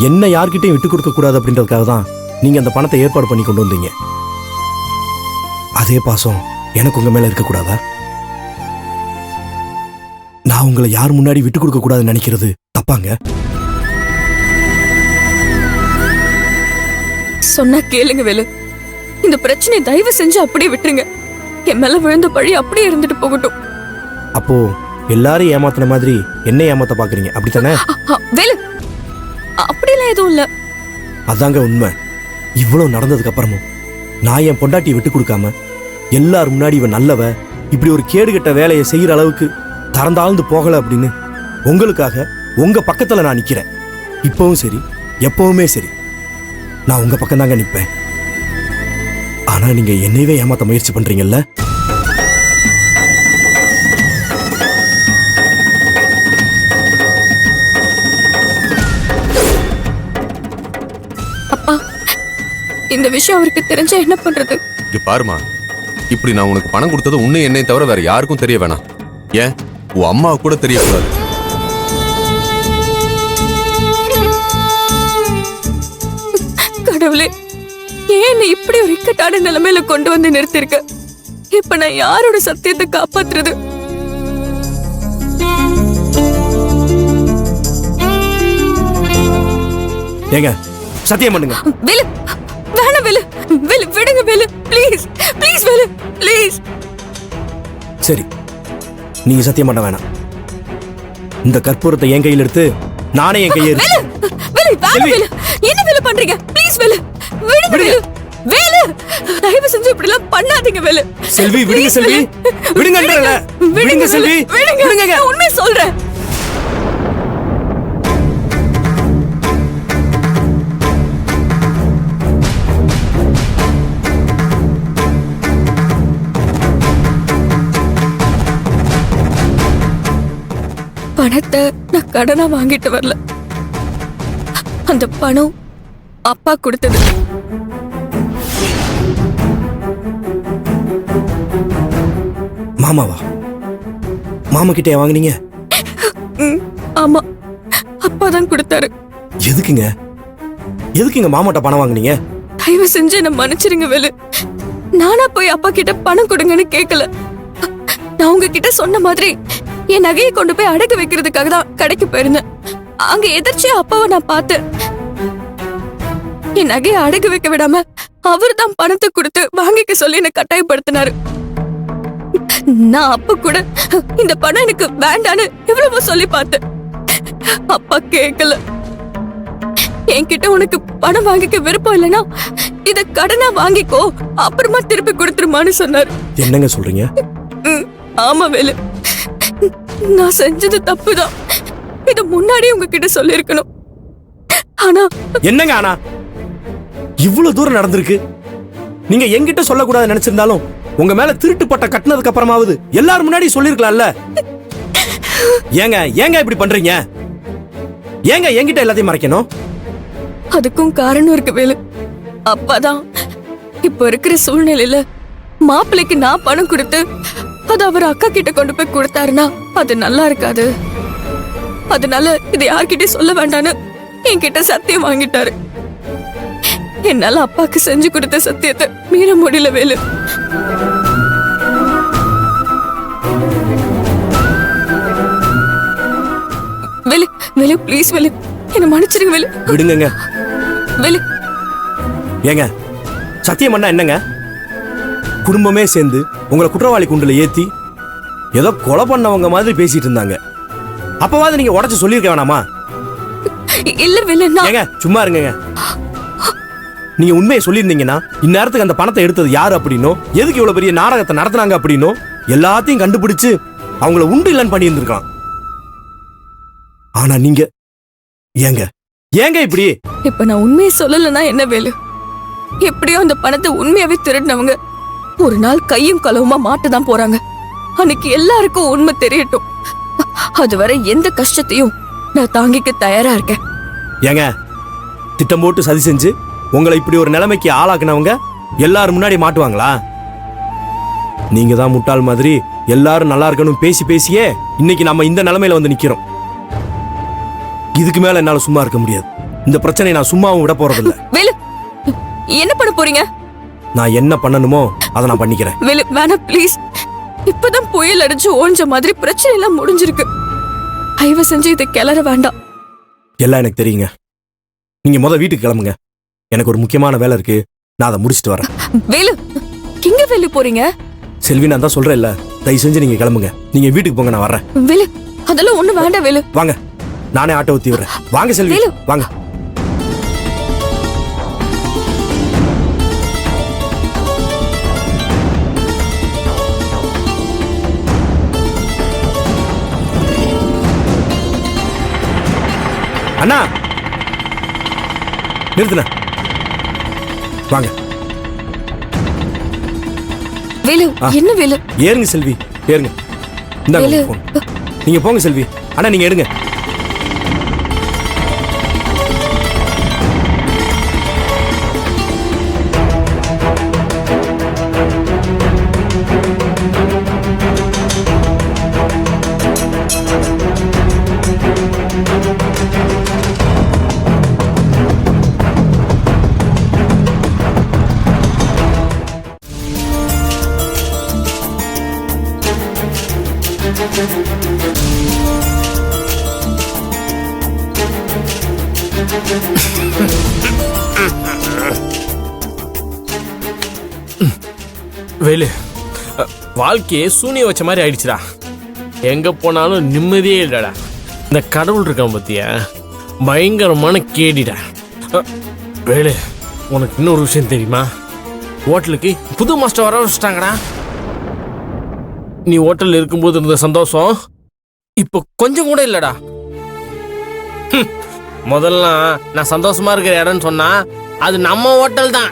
என்ன யார்கிட்டையும் விட்டு கொடுக்க கூடாது அப்படின்றதுக்காக தான் நீங்க அந்த பணத்தை ஏற்பாடு பண்ணி கொண்டு வந்தீங்க. அதே பாசம் எனக்கு உங்க மேல இருக்கக்கூடாதா? நான் உங்களை யார் முன்னாடி விட்டு கொடுக்க கூடாதுன்னு நினைக்கிறது தப்பாங்க? சொன்னா கேளுங்க வேலு, இந்த பிரச்சனை தயவு செஞ்சு அப்படியே விட்டுருங்க. என் மேல விழுந்த பழி அப்படியே இருந்துட்டு போகட்டும். அப்போ எல்லாரும் ஏமாத்தின மாதிரி என்ன ஏமாத்த பாக்குறீங்க, அப்படித்தானே? வேலு, அப்படிலாம் எதுவும் இல்ல. அதாங்க உண்மை. இவ்வளவு நடந்ததுக்கு அப்புறமும் நான் என் பொண்டாட்டியை விட்டு கொடுக்காம எல்லாரும் முன்னாடி இவன் நல்லவ, இப்படி ஒரு கேடுகட்ட வேலையை செய்யற அளவுக்கு தரந்தாழ்ந்து போகல அப்படின்னு உங்களுக்காக உங்க பக்கத்துல நான் நிக்கிறேன். இப்பவும் சரி, எப்பவுமே சரி, நான் உங்க பக்கம் தாங்க நிப்பேன். ஆனா நீங்க என்னையவே ஏமாத்த முயற்சி பண்றீங்கல்ல? அப்பா, இந்த விஷயம் அவருக்கு தெரிஞ்சா என்ன பண்றது? இங்க பாருமா, இப்படி நான் உனக்கு பணம் கொடுத்தது உன்னை என்னை தவிர வேற யாருக்கும் தெரிய வேணாம். ஏன் உன் அம்மா கூட தெரியக்கூடாது. கடவுளே, ஏன் இப்படி ஒரு இக்கட்டான நிலைமையில கொண்டு வந்து நிறுத்திருக்க? இப்ப நான் யாரோட சத்தியத்தை காப்பாத்துறது? ஏங்க சத்தியம் பண்ணுங்க. வேலு, வேணாம் வேலு, வேலு விடுங்க Velu, please please Velu, please. சரி, நீங்க சத்தியம் பண்ண வேணாம். இந்த கற்பூரத்தை என் கையில் எடுத்து நானே என் கையை வேலு, வேலு, வேணாம் வேலு, என்ன வேலு பண்றீங்க? ப்ளீஸ் வேலு, விடுங்க வேலு. வேலு, தயவு செஞ்சு இப்படி எல்லாம் பண்ணாதீங்க வேலு. செல்வி விடுங்க, செல்வி விடுங்கன்றல. விடுங்க செல்வி, விடுங்க. நான் உண்மையை சொல்றேன். பணத்தை நான் கடனா வாங்கிட்டு வரல. அந்த பணம் அப்பா கொடுத்தது. மாமாவா? மாமா கிட்டே வாங்குனீங்க? ஆமா, அப்பா தான் கொடுத்தாரு. எதுக்குங்க? எதுக்குங்க மாமாட்ட பணம் வாங்குனீங்க? தயவு செஞ்சு என்ன மன்னிச்சிருங்க வேலு. நானா போய் அப்பா கிட்ட பணம் கொடுங்கன்னு கேட்கல. நான் உங்ககிட்ட சொன்ன மாதிரி என் நகையை கொண்டு போய் அடகு வைக்கிறதுக்காக தான் கடைக்கு போயிருந்தேன். அங்க எதிர்ச்சியா அப்பாவை நான் பார்த்தேன். என் நகையை அடகு வைக்க விடாம அவர் தான் பணத்தை கொடுத்து வாங்கிக்க சொல்லி என்ன கட்டாயப்படுத்தினாரு. நான் அப்ப கூட இந்த பணம் எனக்கு வேண்டான்னு எவ்வளவோ சொல்லி பார்த்தேன். அப்பா கேட்கல. என்கிட்ட உனக்கு பணம் வாங்கிக்க விருப்பம் இல்லைன்னா இத கடனா வாங்கிக்கோ, அப்புறமா திருப்பி கொடுத்துருமான்னு சொன்னாரு. என்னங்க சொல்றீங்க? ஆமா வேலு, நான் செஞ்சது தப்புதான். இத முன்னாடி உங்ககிட்ட சொல்லிருக்கணும். ஆனா என்னங்க ஆனா இவ்வளவு தூரம் நடந்திருக்கு. நீங்க என்கிட்ட சொல்லக்கூடாது நினைச்சிருந்தாலும் உங்க மேல திருட்டு பட்ட கட்டினதுக்கு அப்புறமாவது எல்லாரும் முன்னாடி சொல்லிருக்கலாம்ல. ஏங்க ஏங்க இப்படி பண்றீங்க? ஏங்க என்கிட்ட எல்லாத்தையும் மறைக்கணும்? அதுக்கும் காரணம் இருக்கு வேலு. அப்பாதான் இப்ப இருக்கிற சூழ்நிலையில மாப்பிள்ளைக்கு நான் பணம் கொடுத்து அது அவர் அக்கா கிட்ட கொண்டு போய் கொடுத்தாருன்னா அது நல்லா இருக்காது. அதனால இது யார்கிட்டயும் சொல்ல வேண்டான்னு என்கிட்ட சத்தியம் வாங்கிட்டாரு. என்னால அப்பாக்கு செஞ்சு கொடுத்த சத்தியத்தை மீற முடியல வேலு. வேலு, வேலு ப்ளீஸ் வேலு, என்ன மன்னிச்சிருங்க வேலு. விடுங்க வேலு. ஏங்க சத்தியம் பண்ணா என்னங்க? குடும்பமே சேர்ந்து உங்களை குற்றவாளி குண்டுல ஏத்தி ஏதோ கொலை பண்ணவங்க மாதிரி பேசிட்டு இருந்தாங்க. அப்பவாது நீங்க உடைச்சு சொல்லிருக்க வேணாமா? இல்ல வேலு, ஏங்க சும்மா இருங்க. நீங்க உண்மையை சொல்லியிருந்தீங்கன்னா இந்நேரத்துக்கு அந்த பணத்தை எடுத்தது யாரு அப்படின்னோ, எதுக்கு இவ்வளவு பெரிய நாடகத்தை நடத்தினாங்க அப்படின்னோ எல்லாத்தையும் கண்டுபிடிச்சு அவங்கள உண்டு இல்லைன்னு பண்ணி இருந்திருக்கலாம். ஆனா நீங்க ஏங்க ஏங்க இப்படி? இப்ப நான் உண்மையை சொல்லலன்னா என்ன வேலு? எப்படியோ அந்த பணத்தை உண்மையாவே திருடினவங்க ஒரு நாள் கையும் களவுமா மாட்டதான் போறாங்க. அன்னைக்கு எல்லாருக்கும் உண்மை தெரியட்டும். அதுவரை எந்த கஷ்டத்தையும் நான் தாங்கிக்க தயாரா இருக்கேன். ஏங்க திட்டம் போட்டு சதி செஞ்சு உங்களை இப்படி ஒரு நிலைமைக்கு ஆளாக்குனவங்க எல்லாரும் முன்னாடி மாட்டுவாங்களா? நீங்க தான் முட்டாள் மாதிரி எல்லாரும் நல்லா இருக்கணும் பேசி பேசியே இன்னைக்கு நம்ம இந்த நிலைமையில வந்து நிக்கிறோம். இதுக்கு மேல என்னால சும்மா இருக்க முடியாது. இந்த பிரச்சனையை நான் சும்மாவும் விட போறதில்ல. வேலு என்ன பண்ண போறீங்க? நான் என்ன பண்ணணுமோ அதை நான் பண்ணிக்கிறேன். வேலு வேணாம் ப்ளீஸ். இப்பதான் புயல் அடிச்சு ஓஞ்ச மாதிரி பிரச்சனை எல்லாம் முடிஞ்சிருக்கு. தயவு செஞ்சு இதை கிளற வேண்டாம். எல்லாம் எனக்கு தெரியுங்க. நீங்க வீட்டுக்கு கிளம்புங்க. எனக்கு ஒரு முக்கியமான வேலை இருக்கு. நான் அதை முடிச்சிட்டு வரேன். வேலு எங்க வேலு போறீங்க? செல்வி, நான் தான் சொல்றேன் இல்ல, தயவு செஞ்சு நீங்க கிளம்புங்க. நீங்க வீட்டுக்கு போங்க, நான் வர்றேன். வேலு அதெல்லாம் ஒண்ணு வேண்டாம் வேலு. வாங்க, நானே ஆட்டோ ஊத்தி விடுறேன். வாங்க செல்வி, வேலு. வாங்க. அண்ணா நிறுத்துன, வாங்க. வேலு என்ன வேலு? ஏறுங்க செல்வி, ஏறுங்க. இந்தாங்க வேலு. உங்க phone. நீங்க போங்க செல்வி. அண்ணா நீங்க எடுங்க. வேலு, வாழ்க்கையே சூனிய வச்ச மாதிரி ஆயிடுச்சுடா. எங்க போனாலும் நிம்மதியே இல்லடா. இந்த கடவுள் இருக்கான் பத்தியா, பயங்கரமான கேடிடா. வேலு, உனக்கு இன்னொரு விஷயம் தெரியுமா? ஹோட்டலுக்கு புது மாஸ்டர் வர வச்சுட்டாங்கடா. நீ ஹோட்டல்ல இருக்கும்போது இருந்த சந்தோஷம் இப்போ கொஞ்சம் கூட இல்லடா. முதல்ல நான் சந்தோஷமா இருக்கிற இடம்னு சொன்னா அது நம்ம ஹோட்டல் தான்.